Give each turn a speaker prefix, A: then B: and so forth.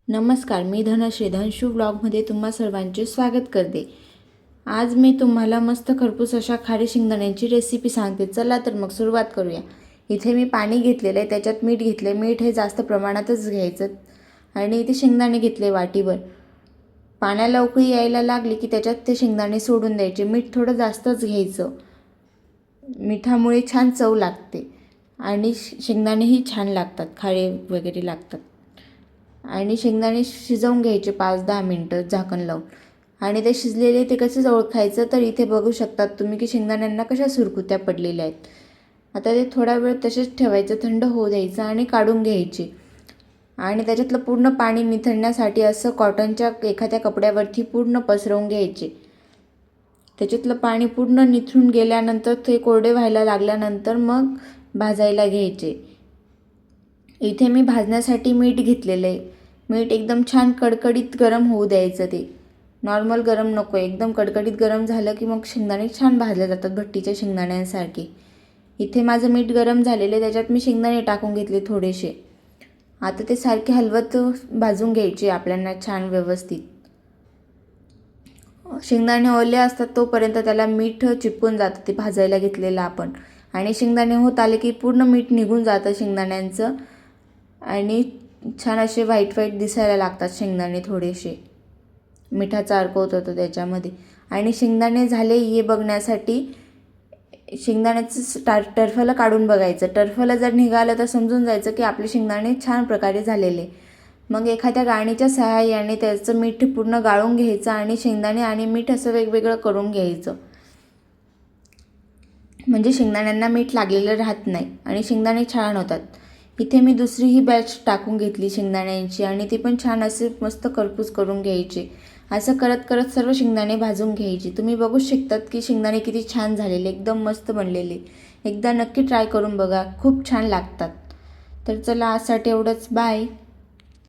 A: नमस्कार, मी धनश्री धनशू ब्लॉगमध्ये तुम्हा सर्वांचे स्वागत करते। आज मी तुम्हाला मस्त खरपूस अशा खारी शेंगदाण्याची रेसिपी सांगते। चला तर मग सुरुवात करूया। इथे मी पाणी घेतलेलं आहे, त्याच्यात मीठ घेतले। मीठ हे जास्त प्रमाणातच घ्यायचं आणि इथे शेंगदाणे घेतले वाटीभर। पाण्याला उकळी यायला लागली की त्याच्यात ते शेंगदाणे सोडून द्यायचे। मीठ थोडं जास्तच घ्यायचं, मिठामुळे छान चव लागते आणि शेंगदाणेही छान लागतात, खारे वगैरे लागतात। आणि शेंगदाणे शिजवून घ्यायचे 5-10 मिनटं झाकण लावून। आणि ते शिजलेले ते कसे ओळखायचं, तर इथे बघू शकतात तुम्ही की शेंगदाण्यांना कशा सुरकुत्या पडलेल्या आहेत। आता ते थोडा वेळ तसेच ठेवायचं, थंड होऊ द्यायचं आणि काढून घ्यायचे। आणि त्याच्यातलं पूर्ण पाणी निथळण्यासाठी असं कॉटनच्या एखाद्या कपड्यावरती पूर्ण पसरवून घ्यायचे। त्याच्यातलं पाणी पूर्ण निथळून गेल्यानंतर ते कोरडे व्हायला लागल्यानंतर मग भाजायला घ्यायचे। इथे मी भाजण्यासाठी मीठ घेतलेलं आहे। मीठ एकदम छान कडकडीत गरम होऊ द्यायचं, ते नॉर्मल गरम नको, एकदम कडकडीत गरम झालं की मग शेंगदाणे छान भाजले जातात भट्टीच्या शेंगदाण्यांसारखे। इथे माझं मीठ गरम झालेलं आहे, त्याच्यात मी शेंगदाणे टाकून घेतले थोडेसे। आता ते सारखे हलवत भाजून घ्यायचे आपल्याला छान व्यवस्थित। शेंगदाणे ओले असतात तोपर्यंत त्याला मीठ चिपकून जातं ते भाजायला घेतलेलं आपण। आणि शेंगदाणे होत आले की पूर्ण मीठ निघून जातं शेंगदाण्यांचं आणि छान असे व्हाईट व्हाईट दिसायला लागतात शेंगदाणे, थोडेसे मिठाचा अर्क होत होतो त्याच्यामध्ये। आणि शेंगदाणे झाले हे बघण्यासाठी शेंगदाण्याचं टरफलं काढून बघायचं। टरफलं जर निघालं तर समजून जायचं की आपले शेंगदाणे छान प्रकारे झालेले। मग एखाद्या गाळणीच्या सहाय्याने त्याचं मीठ पूर्ण गाळून घ्यायचं आणि शेंगदाणे आणि मीठ असं वेगवेगळं करून घ्यायचं, म्हणजे शेंगदाण्यांना मीठ लागलेलं राहत नाही आणि शेंगदाणे छान होतात। इथे मी दुसरीही बॅच टाकून घेतली शेंगदाण्यांची आणि ती पण छान असे मस्त खरपूस करून घ्यायचे। असं करत करत सर्व शेंगदाणे भाजून घ्यायचे। तुम्ही बघू शकतात की शेंगदाणे किती छान झालेले, एकदम मस्त बनलेले। एकदा नक्की ट्राय करून बघा, खूप छान लागतात। तर चला, आजसाठी एवढंच, बाय।